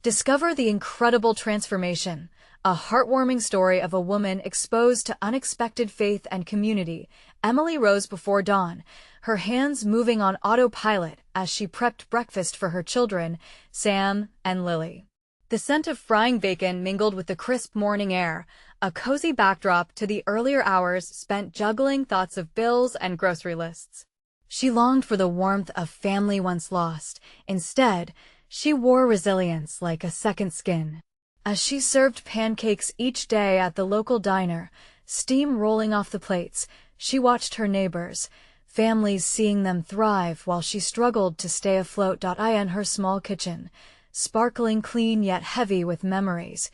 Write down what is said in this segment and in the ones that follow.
Discover the incredible transformation, a heartwarming story of a woman exposed to unexpected faith and community. Emily rose before dawn, her hands moving on autopilot as she prepped breakfast for her children, Sam and Lily. The scent of frying bacon mingled with the crisp morning air, a cozy backdrop to the earlier hours spent juggling thoughts of bills and grocery lists. She longed for the warmth of family once lost. Instead, she wore resilience like a second skin. As she served pancakes each day at the local diner, steam rolling off the plates, she watched her neighbors, families seeing them thrive while she struggled to stay afloat. In her small kitchen, sparkling clean yet heavy with memories,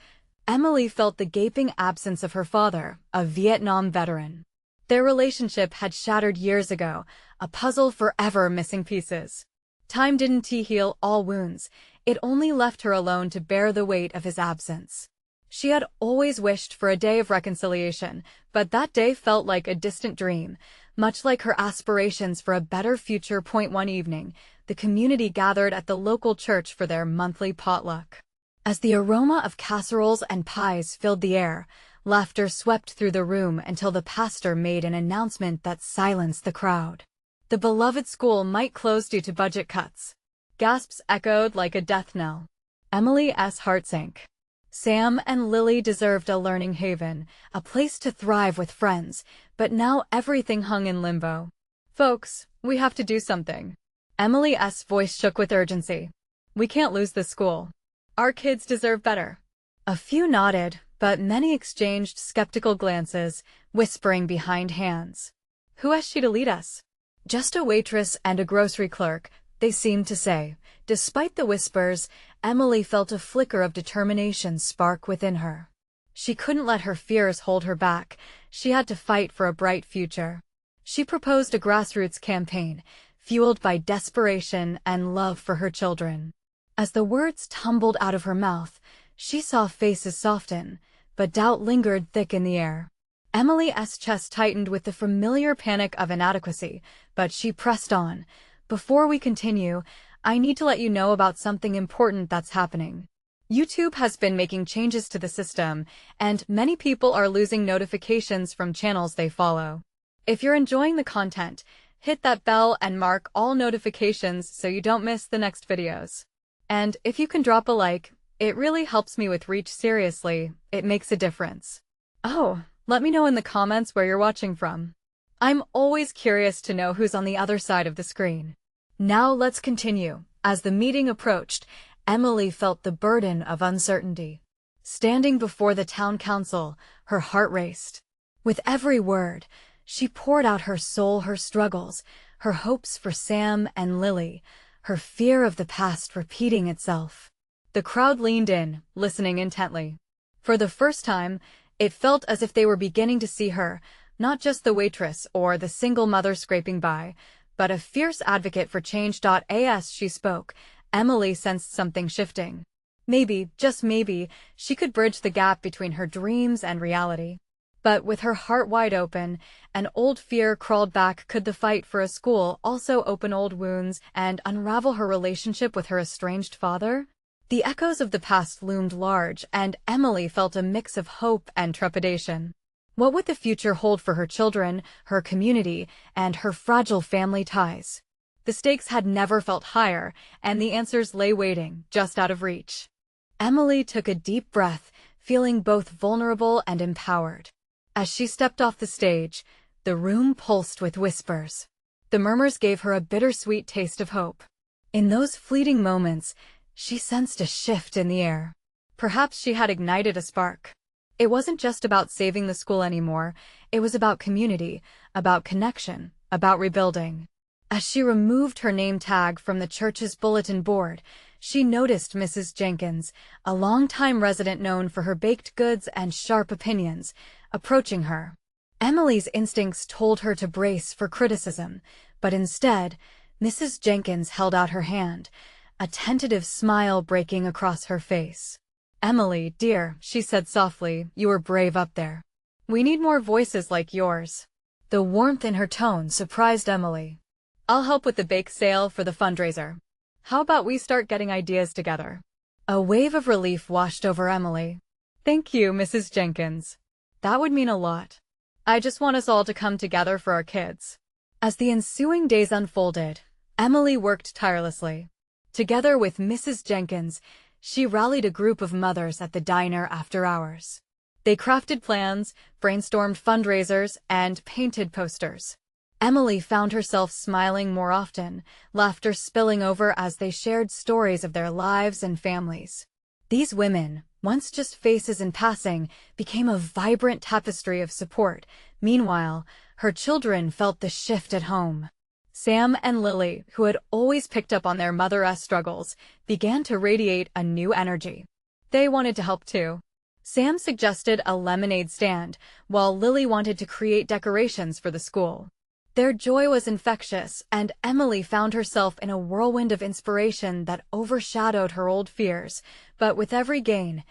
Emily felt the gaping absence of her father, a Vietnam veteran. Their relationship had shattered years ago, a puzzle forever missing pieces. Time didn't heal all wounds, it only left her alone to bear the weight of his absence. She had always wished for a day of reconciliation, but that day felt like a distant dream, much like her aspirations for a better future. One evening, the community gathered at the local church for their monthly potluck. As the aroma of casseroles and pies filled the air, laughter swept through the room until the pastor made an announcement that silenced the crowd. The beloved school might close due to budget cuts. Gasps echoed like a death knell. Emily's heart sank. Sam and Lily deserved a learning haven, a place to thrive with friends, but now everything hung in limbo. "Folks, we have to do something." Emily's voice shook with urgency. "We can't lose this school. Our kids deserve better." A few nodded, but many exchanged skeptical glances, whispering behind hands. "Who asked you to lead us?" "Just a waitress and a grocery clerk," they seemed to say. Despite the whispers, Emily felt a flicker of determination spark within her. She couldn't let her fears hold her back. She had to fight for a bright future. She proposed a grassroots campaign, fueled by desperation and love for her children. As the words tumbled out of her mouth, she saw faces soften, but doubt lingered thick in the air. Emily's chest tightened with the familiar panic of inadequacy, but she pressed on. "Before we continue, I need to let you know about something important that's happening. YouTube has been making changes to the system, and many people are losing notifications from channels they follow. If you're enjoying the content, hit that bell and mark all notifications so you don't miss the next videos. And if you can drop a like, it really helps me with reach. Seriously, it makes a difference. Oh, let me know in the comments where you're watching from. I'm always curious to know who's on the other side of the screen." Now let's continue. As the meeting approached, Emily felt the burden of uncertainty. Standing before the town council, her heart raced. With every word, she poured out her soul, her struggles, her hopes for Sam and Lily, her fear of the past repeating itself. The crowd leaned in, listening intently. For the first time, it felt as if they were beginning to see her, not just the waitress or the single mother scraping by, but a fierce advocate for change. As she spoke, Emily sensed something shifting. Maybe, just maybe, she could bridge the gap between her dreams and reality. But with her heart wide open, an old fear crawled back. Could the fight for a school also open old wounds and unravel her relationship with her estranged father? The echoes of the past loomed large, and Emily felt a mix of hope and trepidation. What would the future hold for her children, her community, and her fragile family ties? The stakes had never felt higher, and the answers lay waiting, just out of reach. Emily took a deep breath, feeling both vulnerable and empowered. As she stepped off the stage, the room pulsed with whispers. The murmurs gave her a bittersweet taste of hope. In those fleeting moments, she sensed a shift in the air. Perhaps she had ignited a spark. It wasn't just about saving the school anymore, it was about community, about connection, about rebuilding. As she removed her name tag from the church's bulletin board, she noticed Mrs. Jenkins, a longtime resident known for her baked goods and sharp opinions, approaching her. Emily's instincts told her to brace for criticism, but instead, Mrs. Jenkins held out her hand, a tentative smile breaking across her face. "Emily, dear," she said softly, "you were brave up there. We need more voices like yours." The warmth in her tone surprised Emily. "I'll help with the bake sale for the fundraiser. How about we start getting ideas together?" A wave of relief washed over Emily. Thank you, Mrs. Jenkins. That would mean a lot. I just want us all to come together for our kids. As the ensuing days unfolded, Emily worked tirelessly. Together with Mrs. Jenkins, she rallied a group of mothers at the diner after hours. They crafted plans, brainstormed fundraisers, and painted posters. Emily found herself smiling more often, laughter spilling over as they shared stories of their lives and families. These women, once just faces in passing, became a vibrant tapestry of support. Meanwhile, her children felt the shift at home. Sam and Lily, who had always picked up on their mother's struggles, began to radiate a new energy. They wanted to help too. Sam suggested a lemonade stand, while Lily wanted to create decorations for the school. Their joy was infectious, and Emily found herself in a whirlwind of inspiration that overshadowed her old fears. But with every gain,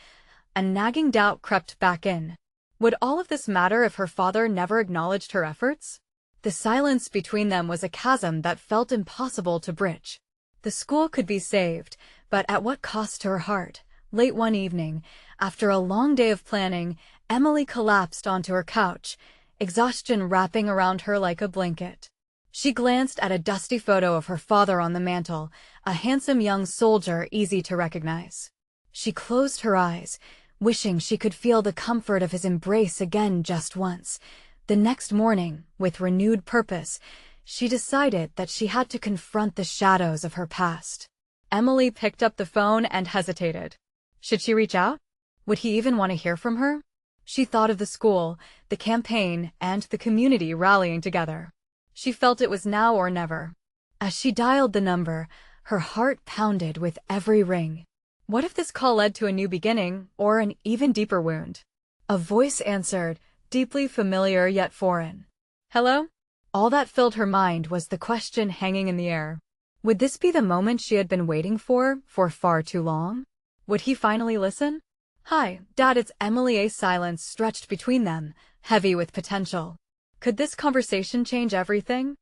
a nagging doubt crept back in. Would all of this matter if her father never acknowledged her efforts? The silence between them was a chasm that felt impossible to bridge. The school could be saved, but at what cost to her heart? Late one evening, after a long day of planning, Emily collapsed onto her couch, exhaustion wrapping around her like a blanket. She glanced at a dusty photo of her father on the mantel, a handsome young soldier easy to recognize. She closed her eyes, wishing she could feel the comfort of his embrace again just once. The next morning, with renewed purpose, she decided that she had to confront the shadows of her past. Emily picked up the phone and hesitated. Should she reach out? Would he even want to hear from her? She thought of the school, the campaign, and the community rallying together. She felt it was now or never. As she dialed the number, her heart pounded with every ring. What if this call led to a new beginning, or an even deeper wound? A voice answered, deeply familiar yet foreign. Hello? All that filled her mind was the question hanging in the air. Would this be the moment she had been waiting for far too long? Would he finally listen? Hi, Dad, it's Emily. A silence stretched between them, heavy with potential. Could this conversation change everything?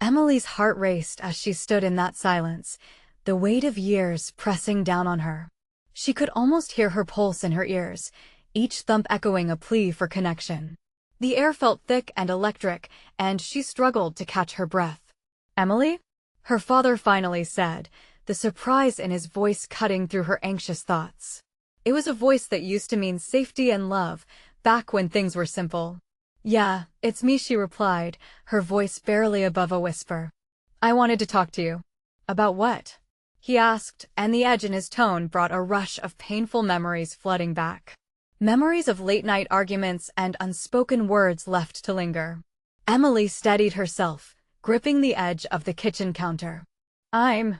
Emily's heart raced as she stood in that silence, the weight of years pressing down on her. She could almost hear her pulse in her ears, each thump echoing a plea for connection. The air felt thick and electric, and she struggled to catch her breath. Emily? Her father finally said, the surprise in his voice cutting through her anxious thoughts. It was a voice that used to mean safety and love, back when things were simple. Yeah, it's me, she replied, her voice barely above a whisper. I wanted to talk to you. About what? He asked, and the edge in his tone brought a rush of painful memories flooding back. Memories of late-night arguments and unspoken words left to linger. Emily steadied herself, gripping the edge of the kitchen counter. I'm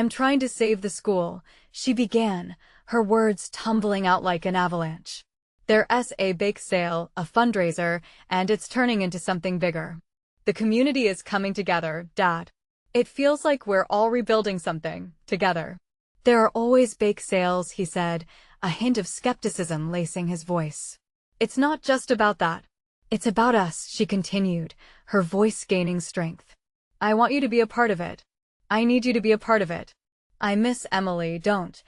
trying to save the school, she began, her words tumbling out like an avalanche. There's a bake sale, a fundraiser, and it's turning into something bigger. The community is coming together, Dad. It feels like we're all rebuilding something, together. There are always bake sales, he said, a hint of skepticism lacing his voice. It's not just about that. It's about us, she continued, her voice gaining strength. I want you to be a part of it. I need you to be a part of it. I miss Emily. Don't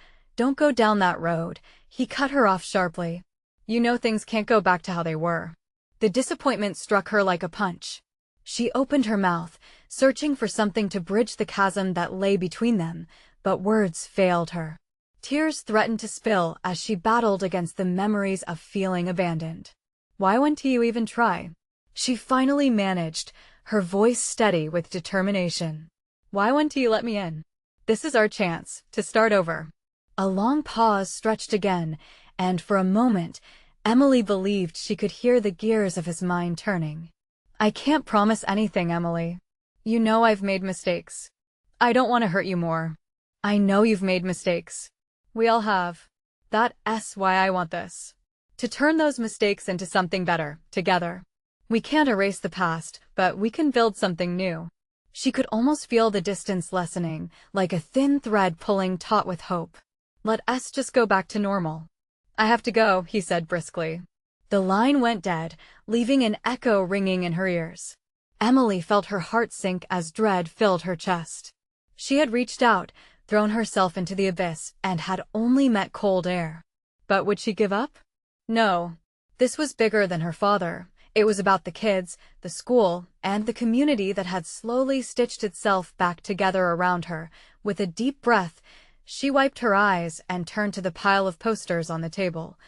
go down that road, he cut her off sharply. You know things can't go back to how they were. The disappointment struck her like a punch. She opened her mouth, searching for something to bridge the chasm that lay between them, but words failed her. Tears threatened to spill as she battled against the memories of feeling abandoned. Why wouldn't you even try? She finally managed, her voice steady with determination. Why wouldn't you let me in? This is our chance to start over. A long pause stretched again, and for a moment, Emily believed she could hear the gears of his mind turning. I can't promise anything, Emily. You know I've made mistakes. I don't want to hurt you more. I know you've made mistakes. We all have. That's why I want this. To turn those mistakes into something better, together. We can't erase the past, but we can build something new. She could almost feel the distance lessening, like a thin thread pulling taut with hope. Let us just go back to normal. I have to go, he said briskly. The line went dead, leaving an echo ringing in her ears. Emily felt her heart sink as dread filled her chest. She had reached out, thrown herself into the abyss, and had only met cold air. But would she give up? No. This was bigger than her father. It was about the kids, the school, and the community that had slowly stitched itself back together around her. With a deep breath, she wiped her eyes and turned to the pile of posters on the table,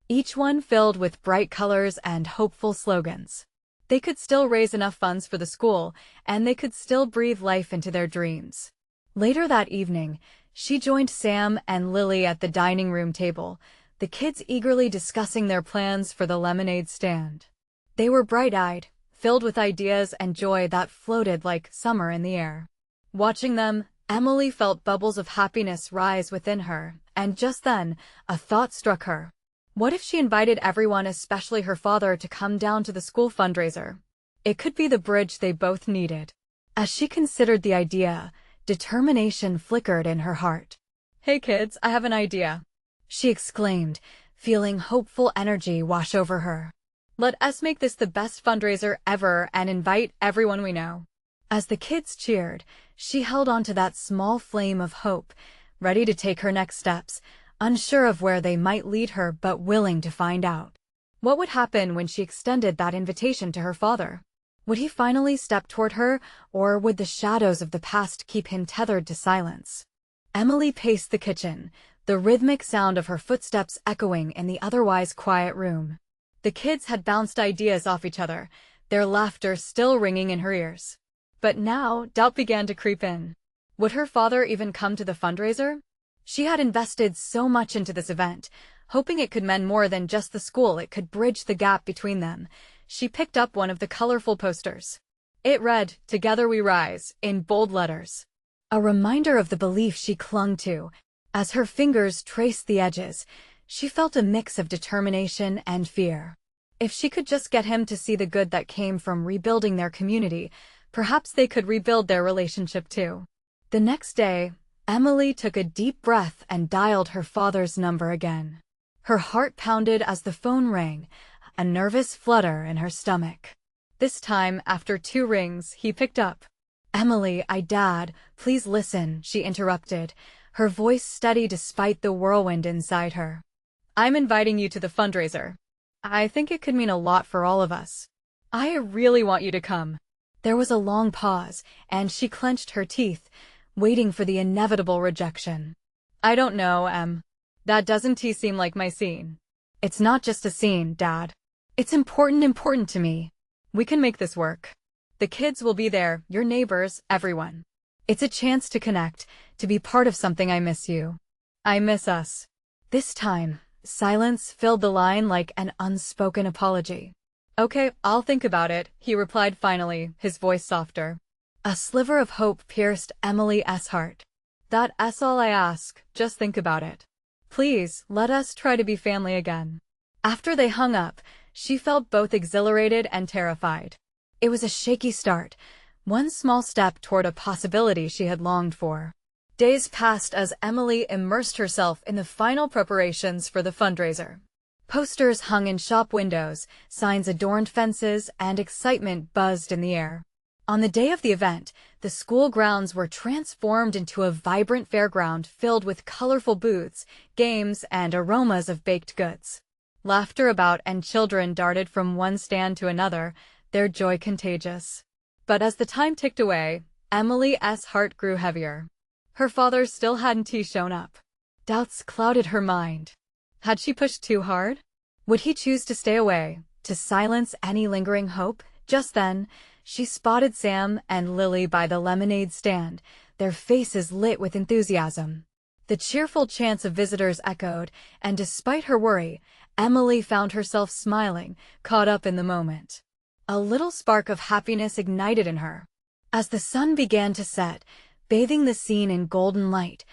each one filled with bright colors and hopeful slogans. They could still raise enough funds for the school, and they could still breathe life into their dreams. Later that evening, she joined Sam and Lily at the dining room table, the kids eagerly discussing their plans for the lemonade stand. They were bright-eyed, filled with ideas and joy that floated like summer in the air. Watching them, Emily felt bubbles of happiness rise within her, and just then, a thought struck her. What if she invited everyone, especially her father, to come down to the school fundraiser? It could be the bridge they both needed. As she considered the idea, determination flickered in her heart. "Hey kids, I have an idea," she exclaimed, feeling hopeful energy wash over her. "Let us make this the best fundraiser ever and invite everyone we know." As the kids cheered, she held on to that small flame of hope, ready to take her next steps, unsure of where they might lead her but willing to find out. What would happen when she extended that invitation to her father? Would he finally step toward her, or would the shadows of the past keep him tethered to silence? Emily paced the kitchen, the rhythmic sound of her footsteps echoing in the otherwise quiet room. The kids had bounced ideas off each other, their laughter still ringing in her ears. But now, doubt began to creep in. Would her father even come to the fundraiser? She had invested so much into this event, hoping it could mend more than just the school. It could bridge the gap between them. She picked up one of the colorful posters. It read, "Together we rise," in bold letters. A reminder of the belief she clung to. As her fingers traced the edges, she felt a mix of determination and fear. If she could just get him to see the good that came from rebuilding their community, perhaps they could rebuild their relationship too. The next day, Emily took a deep breath and dialed her father's number again. Her heart pounded as the phone rang, a nervous flutter in her stomach. This time, after 2 rings, he picked up. "Emily, Dad, please listen," she interrupted, her voice steady despite the whirlwind inside her. "I'm inviting you to the fundraiser. I think it could mean a lot for all of us. I really want you to come." There was a long pause, and she clenched her teeth, waiting for the inevitable rejection. "I don't know, Em. That doesn't seem like my scene." "It's not just a scene, Dad. It's important to me. We can make this work. The kids will be there, your neighbors, everyone. It's a chance to connect, to be part of something. I miss you. I miss us." This time, silence filled the line like an unspoken apology. "Okay, I'll think about it," he replied finally, his voice softer. A sliver of hope pierced Emily's heart. "That's all I ask, just think about it. Please, let us try to be family again." After they hung up, she felt both exhilarated and terrified. It was a shaky start, one small step toward a possibility she had longed for. Days passed as Emily immersed herself in the final preparations for the fundraiser. Posters hung in shop windows, signs adorned fences, and excitement buzzed in the air. On the day of the event, the school grounds were transformed into a vibrant fairground filled with colorful booths, games, and aromas of baked goods. Laughter about and children darted from one stand to another, their joy contagious. But as the time ticked away, Emily's heart grew heavier. Her father still hadn't shown up. Doubts clouded her mind. Had she pushed too hard? Would he choose to stay away, to silence any lingering hope? Just then, she spotted Sam and Lily by the lemonade stand, their faces lit with enthusiasm. The cheerful chants of visitors echoed, and despite her worry, Emily found herself smiling, caught up in the moment. A little spark of happiness ignited in her. As the sun began to set, bathing the scene in golden light,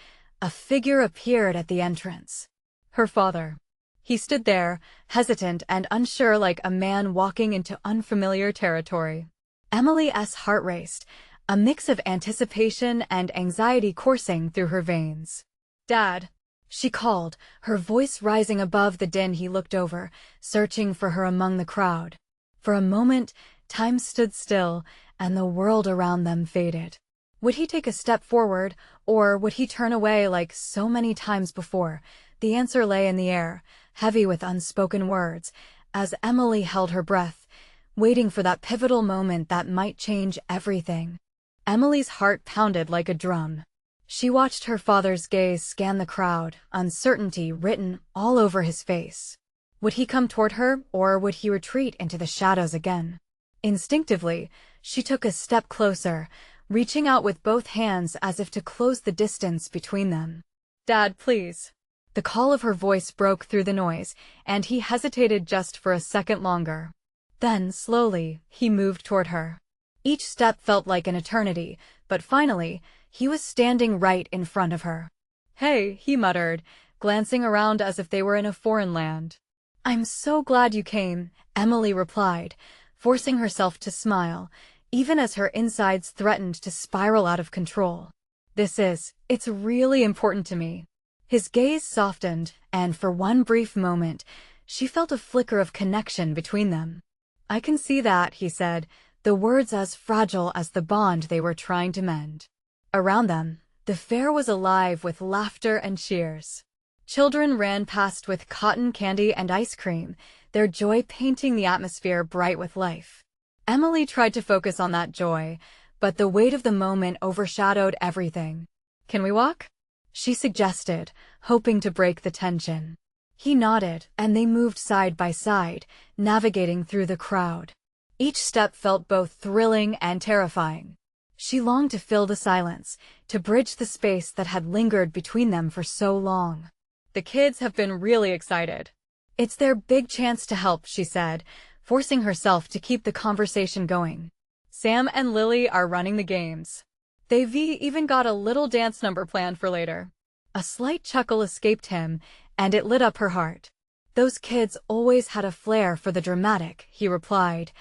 a figure appeared at the entrance. Her father. He stood there, hesitant and unsure, like a man walking into unfamiliar territory. Emily's heart raced, a mix of anticipation and anxiety coursing through her veins. "Dad," she called, her voice rising above the din. He looked over, searching for her among the crowd. For a moment, time stood still, and the world around them faded. Would he take a step forward, or would he turn away like so many times before? The answer lay in the air, heavy with unspoken words, as Emily held her breath, waiting for that pivotal moment that might change everything. Emily's heart pounded like a drum. She watched her father's gaze scan the crowd, uncertainty written all over his face. Would he come toward her, or would he retreat into the shadows again? Instinctively, she took a step closer, reaching out with both hands as if to close the distance between them. "Dad, please." The call of her voice broke through the noise, and he hesitated just for a second longer. Then, slowly, he moved toward her. Each step felt like an eternity, but finally, he was standing right in front of her. "Hey," he muttered, glancing around as if they were in a foreign land. "I'm so glad you came," Emily replied, forcing herself to smile, even as her insides threatened to spiral out of control. It's really important to me." His gaze softened, and for one brief moment, she felt a flicker of connection between them. "I can see that," he said, the words as fragile as the bond they were trying to mend. Around them, the fair was alive with laughter and cheers. Children ran past with cotton candy and ice cream, their joy painting the atmosphere bright with life. Emily tried to focus on that joy, but the weight of the moment overshadowed everything. "Can we walk?" she suggested, hoping to break the tension. He nodded, and they moved side by side, navigating through the crowd. Each step felt both thrilling and terrifying. She longed to fill the silence, to bridge the space that had lingered between them for so long. "The kids have been really excited. It's their big chance to help," she said, forcing herself to keep the conversation going. "Sam and Lily are running the games. They've even got a little dance number planned for later." A slight chuckle escaped him, and it lit up her heart. "Those kids always had a flair for the dramatic," he replied,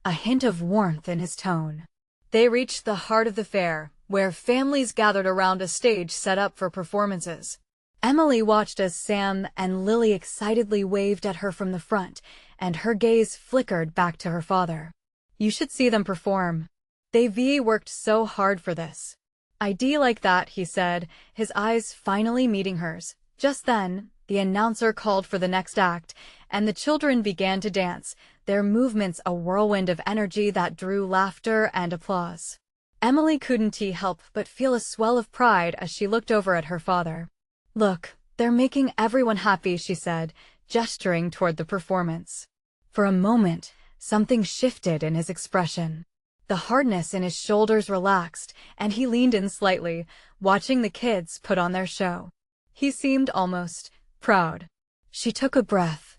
a hint of warmth in his tone. They reached the heart of the fair, where families gathered around a stage set up for performances. Emily watched as Sam and Lily excitedly waved at her from the front, and her gaze flickered back to her father. "You should see them perform. They've worked so hard for this." "I'd like that," he said, his eyes finally meeting hers. Just then, the announcer called for the next act, and the children began to dance, their movements a whirlwind of energy that drew laughter and applause. Emily couldn't help but feel a swell of pride as she looked over at her father. "Look, they're making everyone happy," she said, gesturing toward the performance. For a moment, something shifted in his expression. The hardness in his shoulders relaxed, and he leaned in slightly, watching the kids put on their show. He seemed almost proud. She took a breath,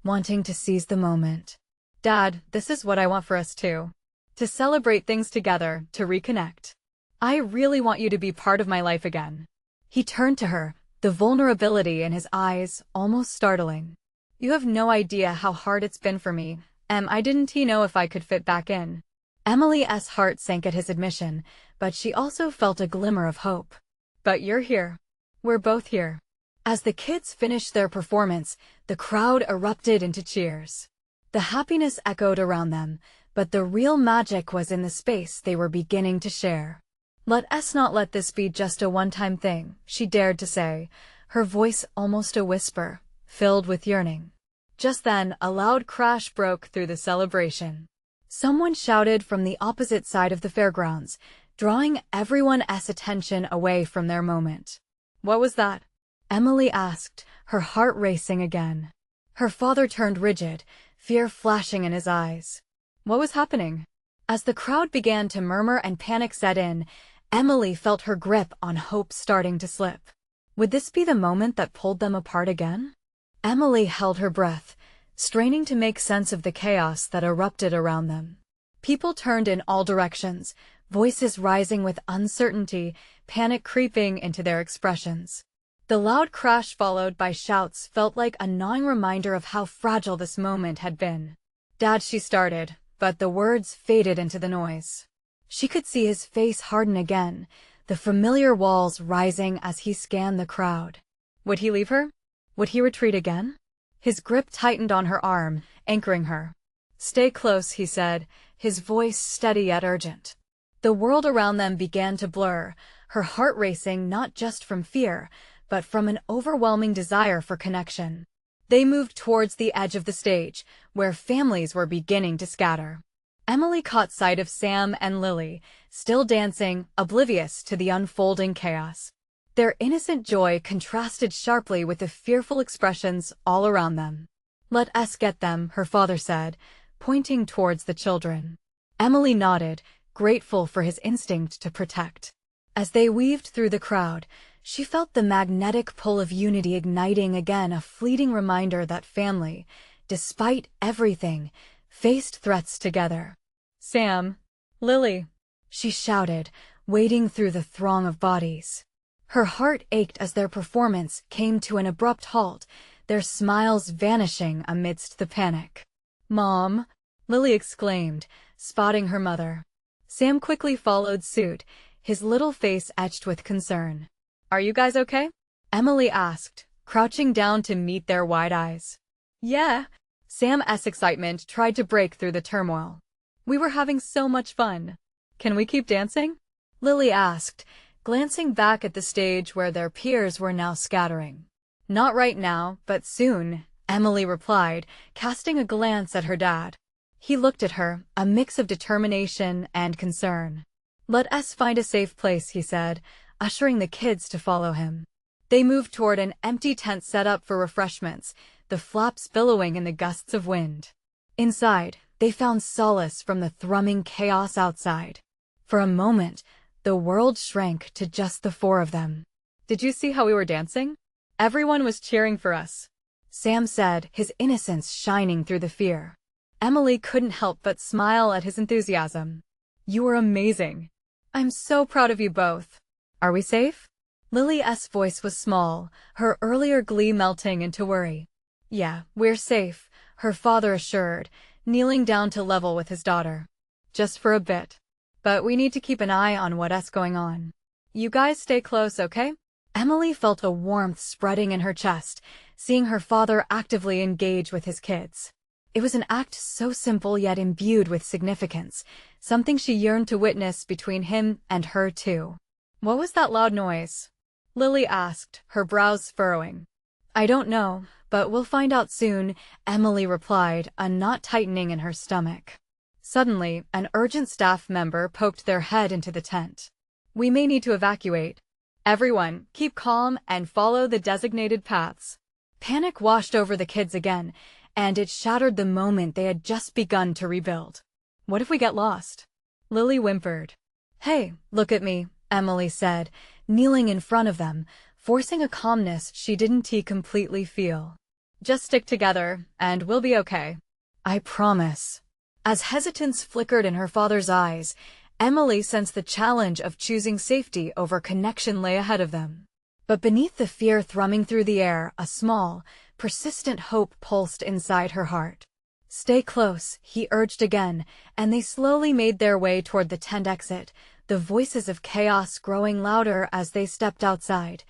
wanting to seize the moment. "Dad, this is what I want for us too. To celebrate things together, to reconnect. I really want you to be part of my life again." He turned to her, the vulnerability in his eyes almost startling. "You have no idea how hard it's been for me. I didn't know if I could fit back in." Emily's heart sank at his admission, but she also felt a glimmer of hope. "But you're here. We're both here." As the kids finished their performance, the crowd erupted into cheers. The happiness echoed around them, but the real magic was in the space they were beginning to share. "Let us not let this be just a one-time thing," she dared to say, her voice almost a whisper, filled with yearning. Just then, a loud crash broke through the celebration. Someone shouted from the opposite side of the fairgrounds, drawing everyone's attention away from their moment. "What was that?" Emily asked, her heart racing again. Her father turned rigid, fear flashing in his eyes. What was happening? As the crowd began to murmur and panic set in, Emily felt her grip on hope starting to slip. Would this be the moment that pulled them apart again? Emily held her breath, straining to make sense of the chaos that erupted around them. People turned in all directions, voices rising with uncertainty, panic creeping into their expressions. The loud crash followed by shouts felt like a gnawing reminder of how fragile this moment had been. "Dad," she started, but the words faded into the noise. She could see his face harden again, the familiar walls rising as he scanned the crowd. Would he leave her? Would he retreat again? His grip tightened on her arm, anchoring her. "Stay close," he said, his voice steady yet urgent. The world around them began to blur, her heart racing not just from fear, but from an overwhelming desire for connection. They moved towards the edge of the stage, where families were beginning to scatter. Emily caught sight of Sam and Lily, still dancing, oblivious to the unfolding chaos. Their innocent joy contrasted sharply with the fearful expressions all around them. "Let us get them," her father said, pointing towards the children. Emily nodded, grateful for his instinct to protect. As they weaved through the crowd, she felt the magnetic pull of unity igniting again, a fleeting reminder that family, despite everything, faced threats together. "Sam, Lily," she shouted, wading through the throng of bodies. Her heart ached as their performance came to an abrupt halt, their smiles vanishing amidst the panic. "Mom!" Lily exclaimed, spotting her mother. Sam quickly followed suit, his little face etched with concern. "Are you guys okay?" Emily asked, crouching down to meet their wide eyes. "Yeah." Sam's excitement tried to break through the turmoil. "We were having so much fun. Can we keep dancing?" Lily asked, glancing back at the stage where their peers were now scattering. "Not right now, but soon," Emily replied, casting a glance at her dad. He looked at her, a mix of determination and concern. "Let us find a safe place," he said, ushering the kids to follow him. They moved toward an empty tent set up for refreshments, the flaps billowing in the gusts of wind. Inside, they found solace from the thrumming chaos outside. For a moment, the world shrank to just the four of them. "Did you see how we were dancing? Everyone was cheering for us," Sam said, his innocence shining through the fear. Emily couldn't help but smile at his enthusiasm. "You were amazing. I'm so proud of you both. Are we safe?" Lily's voice was small, her earlier glee melting into worry. "Yeah, we're safe," her father assured, kneeling down to level with his daughter. "Just for a bit. But we need to keep an eye on what's going on. You guys stay close, okay?" Emily felt a warmth spreading in her chest, seeing her father actively engage with his kids. It was an act so simple yet imbued with significance, something she yearned to witness between him and her too. "What was that loud noise?" Lily asked, her brows furrowing. "I don't know, but we'll find out soon," Emily replied, a knot tightening in her stomach. Suddenly, an urgent staff member poked their head into the tent. "We may need to evacuate. Everyone, keep calm and follow the designated paths." Panic washed over the kids again, and it shattered the moment they had just begun to rebuild. "What if we get lost?" Lily whimpered. "Hey, look at me," Emily said, kneeling in front of them, forcing a calmness she didn't completely feel. "Just stick together, and we'll be okay. I promise." As hesitance flickered in her father's eyes, Emily sensed the challenge of choosing safety over connection lay ahead of them. But beneath the fear thrumming through the air, a small, persistent hope pulsed inside her heart. "Stay close," he urged again, and they slowly made their way toward the tent exit, the voices of chaos growing louder as they stepped outside.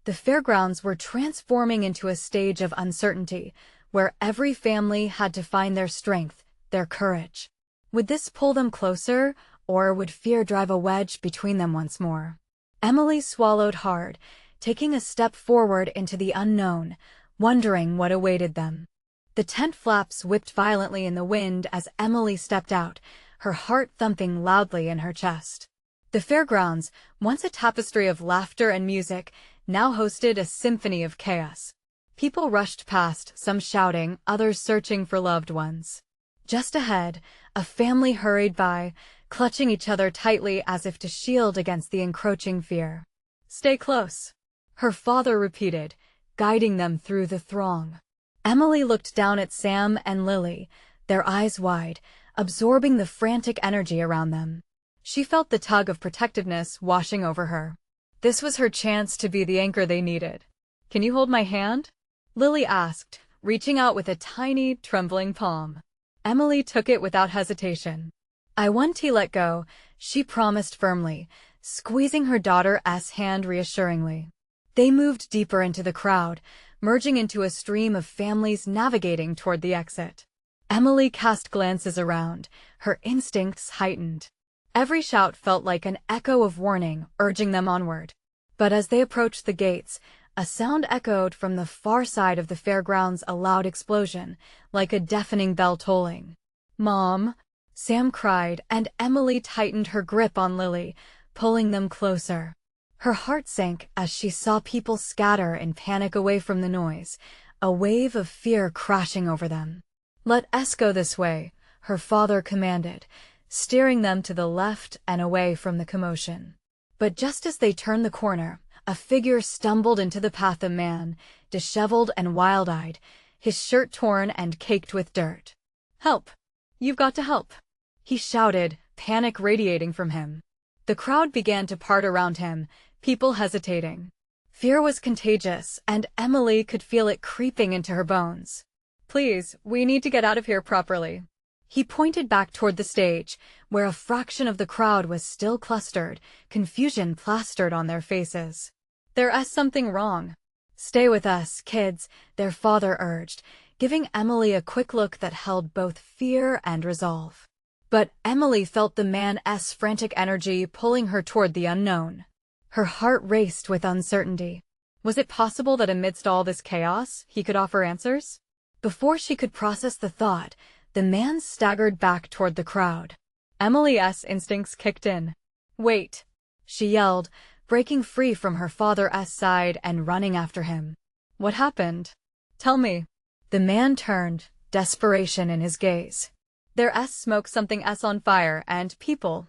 The fairgrounds were transforming into a stage of uncertainty, where every family had to find their strength, their courage. Would this pull them closer, or would fear drive a wedge between them once more? Emily swallowed hard, taking a step forward into the unknown, wondering what awaited them. The tent flaps whipped violently in the wind as Emily stepped out, her heart thumping loudly in her chest. The fairgrounds, once a tapestry of laughter and music, now hosted a symphony of chaos. People rushed past, some shouting, others searching for loved ones. Just ahead, a family hurried by, clutching each other tightly as if to shield against the encroaching fear. "Stay close," her father repeated, guiding them through the throng. Emily looked down at Sam and Lily, their eyes wide, absorbing the frantic energy around them. She felt the tug of protectiveness washing over her. This was her chance to be the anchor they needed. "Can you hold my hand?" Lily asked, reaching out with a tiny, trembling palm. Emily took it without hesitation. "I won't let go," she promised firmly, squeezing her daughter's hand reassuringly. They moved deeper into the crowd, merging into a stream of families navigating toward the exit. Emily cast glances around, her instincts heightened. Every shout felt like an echo of warning, urging them onward. But as they approached the gates, a sound echoed from the far side of the fairgrounds, a loud explosion, like a deafening bell tolling. "Mom!" Sam cried, and Emily tightened her grip on Lily, pulling them closer. Her heart sank as she saw people scatter in panic away from the noise, a wave of fear crashing over them. "Let us go this way," her father commanded, steering them to the left and away from the commotion. But just as they turned the corner, a figure stumbled into the path, a man, disheveled and wild-eyed, his shirt torn and caked with dirt. "Help! You've got to help!" he shouted, panic radiating from him. The crowd began to part around him, people hesitating. Fear was contagious, and Emily could feel it creeping into her bones. "Please, we need to get out of here properly." He pointed back toward the stage, where a fraction of the crowd was still clustered, confusion plastered on their faces. "There's something wrong." "Stay with us, kids," their father urged, giving Emily a quick look that held both fear and resolve. But Emily felt the man's frantic energy pulling her toward the unknown. Her heart raced with uncertainty. Was it possible that amidst all this chaos, he could offer answers? Before she could process the thought, the man staggered back toward the crowd. Emily's instincts kicked in. "Wait!" she yelled, breaking free from her father's side and running after him. "What happened? Tell me." The man turned, desperation in his gaze. "There's smoke, something's on fire, and people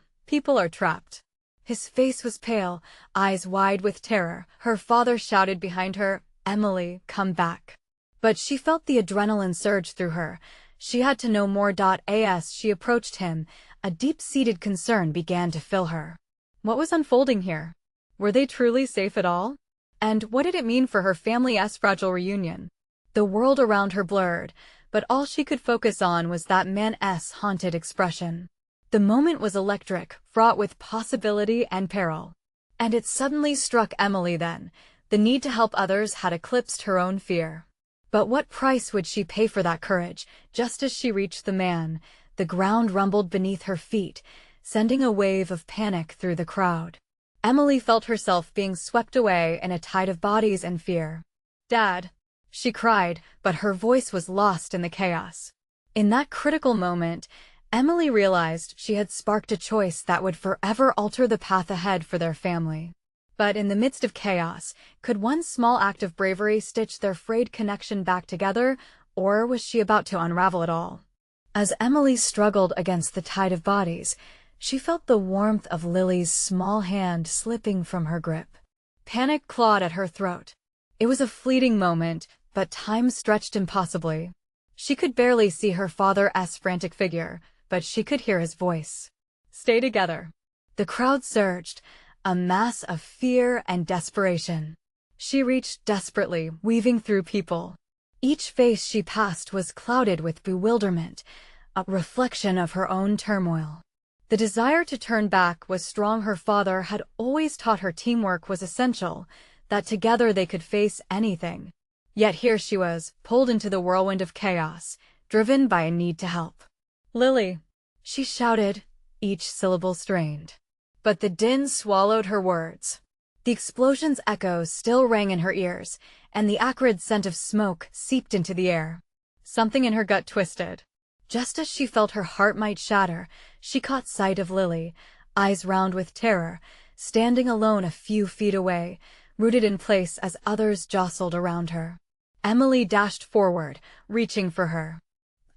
are trapped." His face was pale, eyes wide with terror. Her father shouted behind her, "Emily, come back." But she felt the adrenaline surge through her. She had to know more. As she approached him, a deep-seated concern began to fill her. What was unfolding here? Were they truly safe at all? And what did it mean for her family's fragile reunion? The world around her blurred, but all she could focus on was that man's haunted expression. The moment was electric, fraught with possibility and peril. And it suddenly struck Emily then. The need to help others had eclipsed her own fear. But what price would she pay for that courage? Just as she reached the man, the ground rumbled beneath her feet, sending a wave of panic through the crowd. Emily felt herself being swept away in a tide of bodies and fear. "Dad!" she cried, but her voice was lost in the chaos. In that critical moment, Emily realized she had sparked a choice that would forever alter the path ahead for their family. But in the midst of chaos, could one small act of bravery stitch their frayed connection back together, or was she about to unravel it all? As Emily struggled against the tide of bodies, she felt the warmth of Lily's small hand slipping from her grip. Panic clawed at her throat. It was a fleeting moment, but time stretched impossibly. She could barely see her father's frantic figure, but she could hear his voice. "Stay together." The crowd surged, a mass of fear and desperation. She reached desperately, weaving through people. Each face she passed was clouded with bewilderment, a reflection of her own turmoil. The desire to turn back was strong. Her father had always taught her teamwork was essential, that together they could face anything. Yet here she was, pulled into the whirlwind of chaos, driven by a need to help. "Lily!" she shouted, each syllable strained. But the din swallowed her words. The explosion's echoes still rang in her ears, and the acrid scent of smoke seeped into the air. Something in her gut twisted. Just as she felt her heart might shatter, she caught sight of Lily, eyes round with terror, standing alone a few feet away, rooted in place as others jostled around her. Emily dashed forward, reaching for her.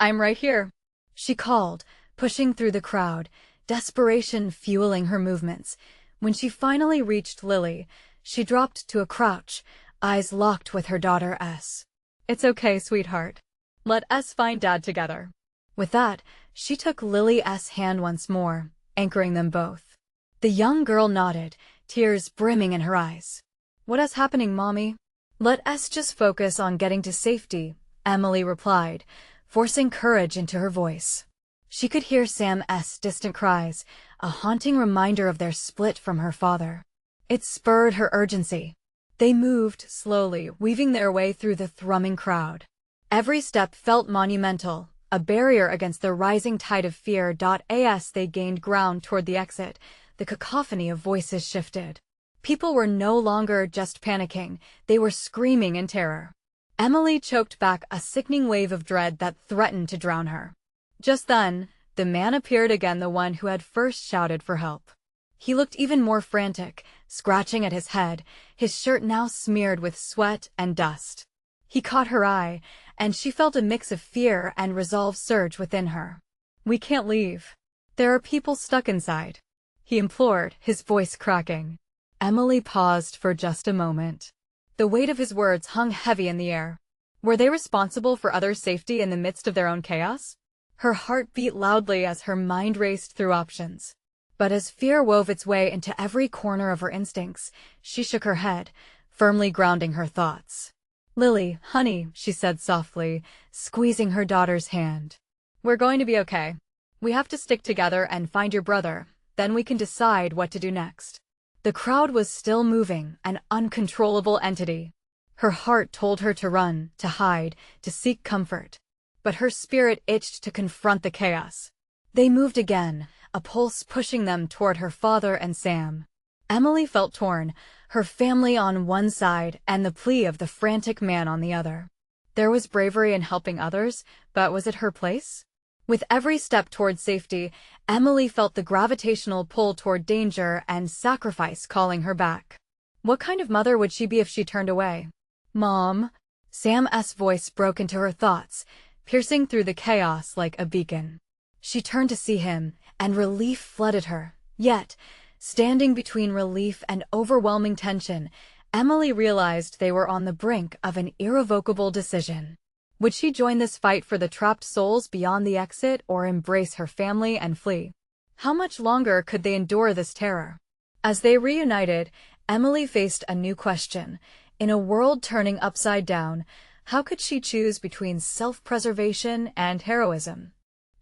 "I'm right here," she called, pushing through the crowd, desperation fueling her movements. When she finally reached Lily, she dropped to a crouch, eyes locked with her daughter's. "It's okay, sweetheart. Let us find Dad together." With that, she took Lily's hand once more, anchoring them both. The young girl nodded, tears brimming in her eyes. "What is happening, Mommy?" "Let us just focus on getting to safety," Emily replied, forcing courage into her voice. She could hear Sam's distant cries, a haunting reminder of their split from her father. It spurred her urgency. They moved slowly, weaving their way through the thrumming crowd. Every step felt monumental, a barrier against the rising tide of fear. As they gained ground toward the exit, the cacophony of voices shifted. People were no longer just panicking, they were screaming in terror. Emily choked back a sickening wave of dread that threatened to drown her. Just then, the man appeared again, the one who had first shouted for help. He looked even more frantic, scratching at his head, his shirt now smeared with sweat and dust. He caught her eye, and she felt a mix of fear and resolve surge within her. "We can't leave. There are people stuck inside," he implored, his voice cracking. Emily paused for just a moment. The weight of his words hung heavy in the air. Were they responsible for others' safety in the midst of their own chaos? Her heart beat loudly as her mind raced through options. But as fear wove its way into every corner of her instincts, she shook her head, firmly grounding her thoughts. "Lily, honey," she said softly, squeezing her daughter's hand. "We're going to be okay. We have to stick together and find your brother, then we can decide what to do next." The crowd was still moving, an uncontrollable entity. Her heart told her to run, to hide, to seek comfort. But her spirit itched to confront the chaos. They moved again, a pulse pushing them toward her father and Sam. Emily felt torn, her family on one side and the plea of the frantic man on the other. There was bravery in helping others, but was it her place? With every step toward safety, Emily felt the gravitational pull toward danger and sacrifice calling her back. What kind of mother would she be if she turned away? "Mom?" Sam's voice broke into her thoughts, piercing through the chaos like a beacon. She turned to see him, and relief flooded her. Yet, standing between relief and overwhelming tension, Emily realized they were on the brink of an irrevocable decision. Would she join this fight for the trapped souls beyond the exit or embrace her family and flee? How much longer could they endure this terror? As they reunited, Emily faced a new question. In a world turning upside down, how could she choose between self-preservation and heroism?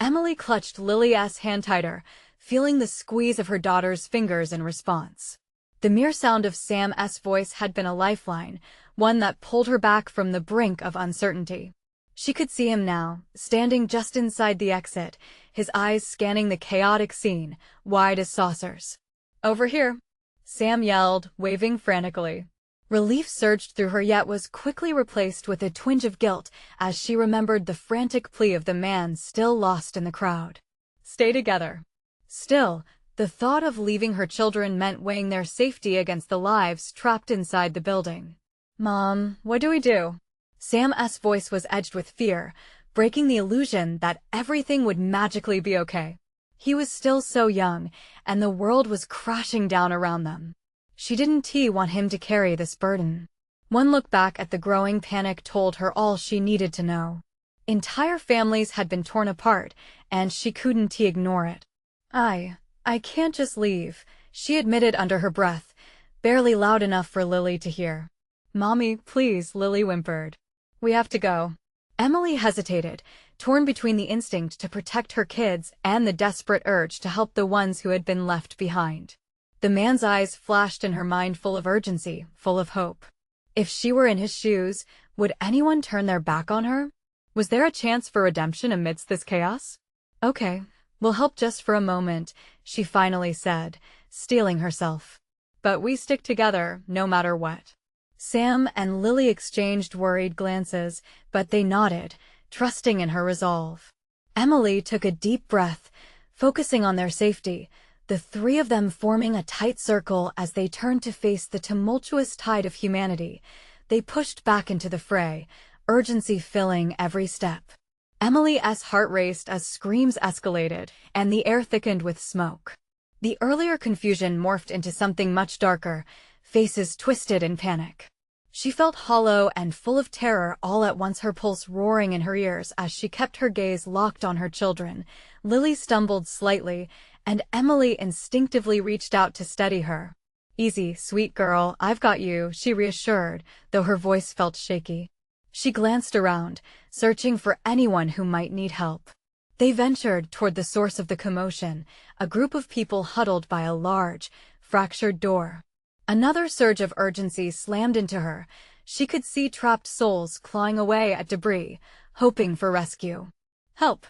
Emily clutched Lily's hand tighter, feeling the squeeze of her daughter's fingers in response. The mere sound of Sam's voice had been a lifeline, one that pulled her back from the brink of uncertainty. She could see him now, standing just inside the exit, his eyes scanning the chaotic scene, wide as saucers. "Over here," Sam yelled, waving frantically. Relief surged through her, yet was quickly replaced with a twinge of guilt as she remembered the frantic plea of the man still lost in the crowd. "Stay together." Still, the thought of leaving her children meant weighing their safety against the lives trapped inside the building. "Mom, what do we do?" Sam's voice was edged with fear, breaking the illusion that everything would magically be okay. He was still so young, and the world was crashing down around them. She didn't want him to carry this burden. One look back at the growing panic told her all she needed to know. Entire families had been torn apart, and she couldn't ignore it. I can't just leave," she admitted under her breath, barely loud enough for Lily to hear. "Mommy, please," Lily whimpered. "We have to go." Emily hesitated, torn between the instinct to protect her kids and the desperate urge to help the ones who had been left behind. The man's eyes flashed in her mind, full of urgency, full of hope. If she were in his shoes, would anyone turn their back on her? Was there a chance for redemption amidst this chaos? "Okay, we'll help just for a moment," she finally said, steeling herself. "But we stick together, no matter what." Sam and Lily exchanged worried glances, but they nodded, trusting in her resolve. Emily took a deep breath, focusing on their safety, the three of them forming a tight circle as they turned to face the tumultuous tide of humanity. They pushed back into the fray, urgency filling every step. Emily's heart raced as screams escalated, and the air thickened with smoke. The earlier confusion morphed into something much darker, faces twisted in panic. She felt hollow and full of terror all at once, her pulse roaring in her ears as she kept her gaze locked on her children. Lily stumbled slightly, and Emily instinctively reached out to steady her. "Easy, sweet girl, I've got you," she reassured, though her voice felt shaky. She glanced around, searching for anyone who might need help. They ventured toward the source of the commotion, a group of people huddled by a large, fractured door. Another surge of urgency slammed into her. She could see trapped souls clawing away at debris, hoping for rescue. Help!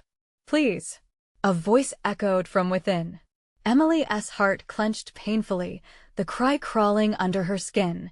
Please! A voice echoed from within. Emily's heart clenched painfully, the cry crawling under her skin.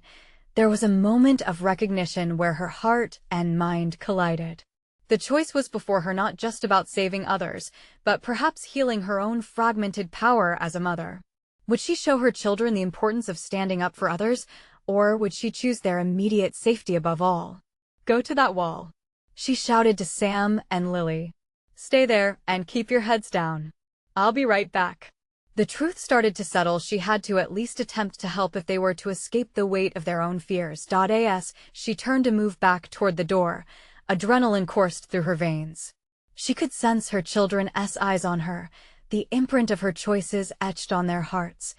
There was a moment of recognition where her heart and mind collided. The choice was before her not just about saving others, but perhaps healing her own fragmented power as a mother. Would she show her children the importance of standing up for others, or would she choose their immediate safety above all? Go to that wall, she shouted to Sam and Lily. Stay there and keep your heads down. I'll be right back. The truth started to settle. She had to at least attempt to help if they were to escape the weight of their own fears. As she turned to move back toward the door, adrenaline coursed through her veins. She could sense her children's eyes on her, the imprint of her choices etched on their hearts.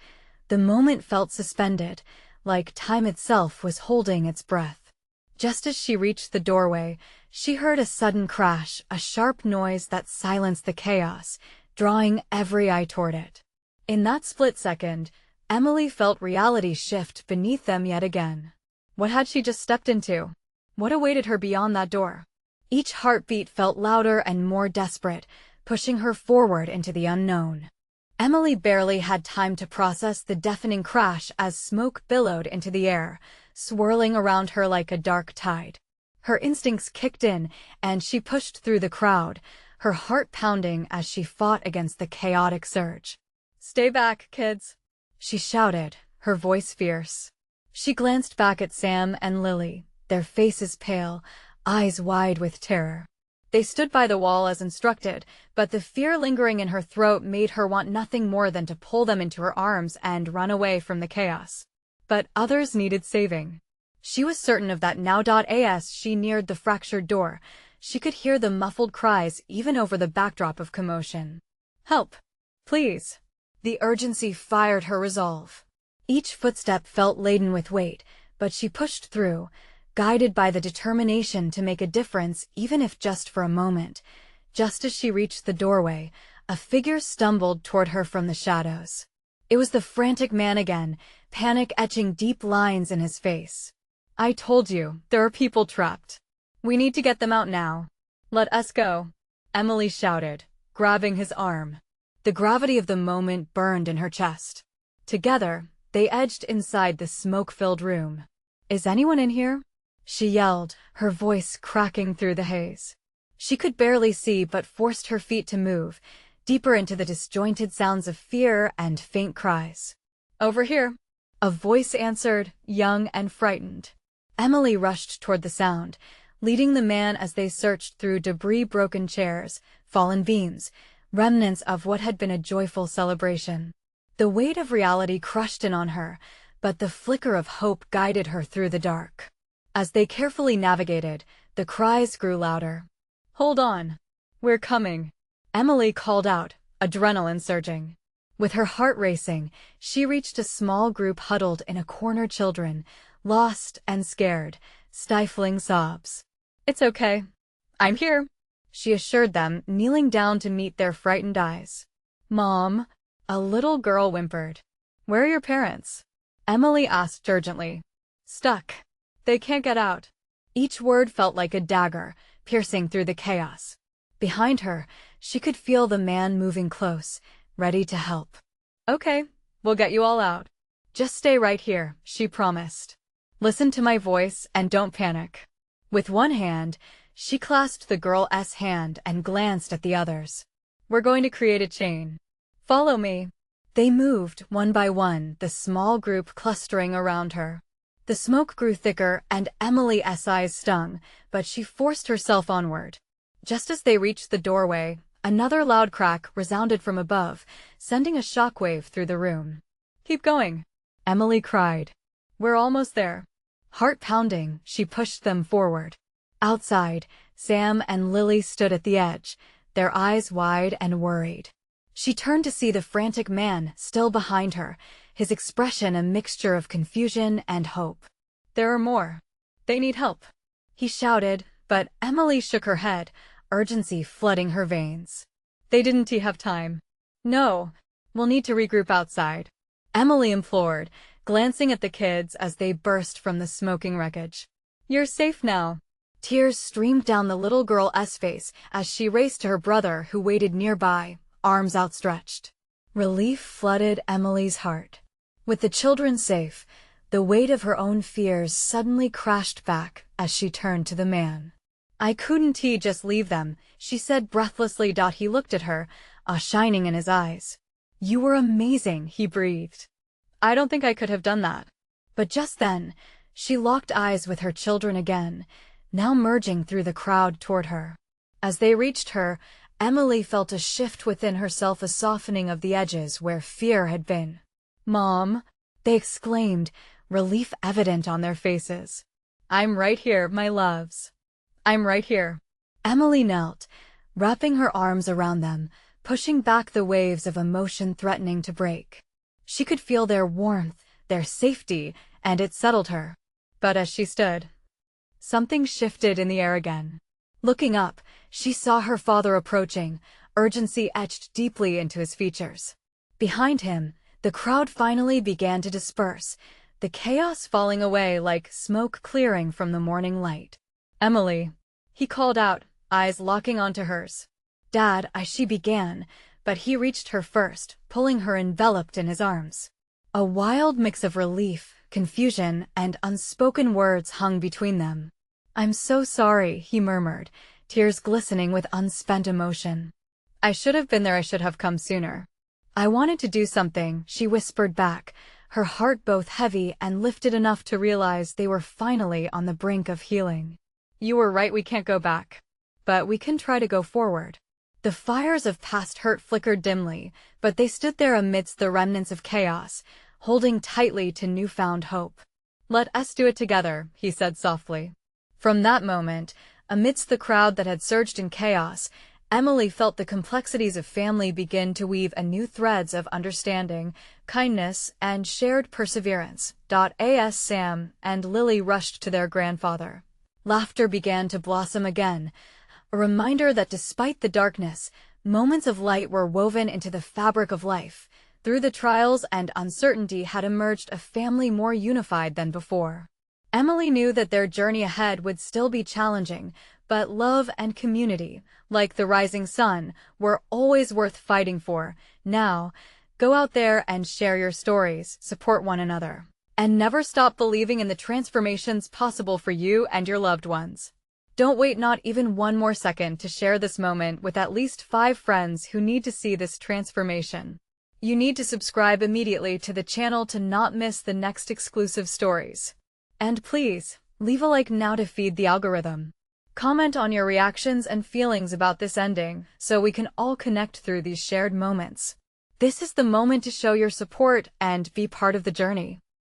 The moment felt suspended, like time itself was holding its breath. Just as she reached the doorway, she heard a sudden crash, a sharp noise that silenced the chaos, drawing every eye toward it. In that split second, Emily felt reality shift beneath them yet again. What had she just stepped into? What awaited her beyond that door? Each heartbeat felt louder and more desperate, pushing her forward into the unknown. Emily barely had time to process the deafening crash as smoke billowed into the air, swirling around her like a dark tide. Her instincts kicked in, and she pushed through the crowd, her heart pounding as she fought against the chaotic surge. Stay back, kids, she shouted, her voice fierce. She glanced back at Sam and Lily, their faces pale, eyes wide with terror. They stood by the wall as instructed, but the fear lingering in her throat made her want nothing more than to pull them into her arms and run away from the chaos. But others needed saving. She was certain of that now. As she neared the fractured door, she could hear the muffled cries even over the backdrop of commotion. Help! Please! The urgency fired her resolve. Each footstep felt laden with weight, but she pushed through, guided by the determination to make a difference even if just for a moment. Just as she reached the doorway, a figure stumbled toward her from the shadows. It was the frantic man again, panic etching deep lines in his face. I told you, there are people trapped. We need to get them out now. Let us go, Emily shouted, grabbing his arm. The gravity of the moment burned in her chest. Together, they edged inside the smoke-filled room. Is anyone in here? She yelled, her voice cracking through the haze. She could barely see but forced her feet to move, deeper into the disjointed sounds of fear and faint cries. Over here, a voice answered, young and frightened. Emily rushed toward the sound, leading the man as they searched through debris, broken chairs, fallen beams, remnants of what had been a joyful celebration. The weight of reality crushed in on her, but the flicker of hope guided her through the dark. As they carefully navigated, the cries grew louder. Hold on. We're coming, Emily called out, adrenaline surging. With her heart racing, she reached a small group huddled in a corner, children, lost and scared, stifling sobs. It's okay. I'm here, she assured them, kneeling down to meet their frightened eyes. Mom, a little girl whimpered. Where are your parents? Emily asked urgently. Stuck. They can't get out. Each word felt like a dagger, piercing through the chaos. Behind her, she could feel the man moving close, ready to help. Okay, we'll get you all out. Just stay right here, she promised. Listen to my voice and don't panic. With one hand, she clasped the girl's hand and glanced at the others. We're going to create a chain. Follow me. They moved one by one, the small group clustering around her. The smoke grew thicker and Emily's eyes stung, but she forced herself onward. Just as they reached the doorway, another loud crack resounded from above, sending a shockwave through the room. Keep going, Emily cried. We're almost there. Heart pounding, she pushed them forward. Outside, Sam and Lily stood at the edge, their eyes wide and worried. She turned to see the frantic man still behind her, his expression a mixture of confusion and hope. There are more. They need help, he shouted, but Emily shook her head, urgency flooding her veins. They didn't have time. No, we'll need to regroup outside, Emily implored, glancing at the kids as they burst from the smoking wreckage. You're safe now. Tears streamed down the little girl's face as she raced to her brother who waited nearby, arms outstretched. Relief flooded Emily's heart. With the children safe, the weight of her own fears suddenly crashed back as she turned to the man. "I couldn't just leave them," she said breathlessly. He looked at her, a shining in his eyes. "You were amazing," he breathed. "I don't think I could have done that." But just then, she locked eyes with her children again, now merging through the crowd toward her. As they reached her, Emily felt a shift within herself, a softening of the edges where fear had been. "Mom!" they exclaimed, relief evident on their faces. "I'm right here, my loves. I'm right here." Emily knelt, wrapping her arms around them, pushing back the waves of emotion threatening to break. She could feel their warmth, their safety, and it settled her. But as she stood, something shifted in the air again. Looking up, she saw her father approaching, urgency etched deeply into his features. Behind him, the crowd finally began to disperse, the chaos falling away like smoke clearing from the morning light. "Emily," he called out, eyes locking onto hers. "Dad," she began, but he reached her first, pulling her enveloped in his arms. A wild mix of relief, confusion, and unspoken words hung between them. "I'm so sorry," he murmured, tears glistening with unspent emotion. "I should have been there. I should have come sooner. I wanted to do something," she whispered back, her heart both heavy and lifted enough to realize they were finally on the brink of healing. "You were right, we can't go back. But we can try to go forward." The fires of past hurt flickered dimly, but they stood there amidst the remnants of chaos, holding tightly to newfound hope. "Let us do it together," he said softly. From that moment, amidst the crowd that had surged in chaos, Emily felt the complexities of family begin to weave anew threads of understanding, kindness, and shared perseverance. As Sam and Lily rushed to their grandfather, laughter began to blossom again, a reminder that despite the darkness, moments of light were woven into the fabric of life. Through the trials and uncertainty had emerged a family more unified than before. Emily knew that their journey ahead would still be challenging, but love and community, like the rising sun, were always worth fighting for. Now, go out there and share your stories, support one another, and never stop believing in the transformations possible for you and your loved ones. Don't wait not even one more second to share this moment with at least 5 friends who need to see this transformation. You need to subscribe immediately to the channel to not miss the next exclusive stories. And please, leave a like now to feed the algorithm. Comment on your reactions and feelings about this ending so we can all connect through these shared moments. This is the moment to show your support and be part of the journey.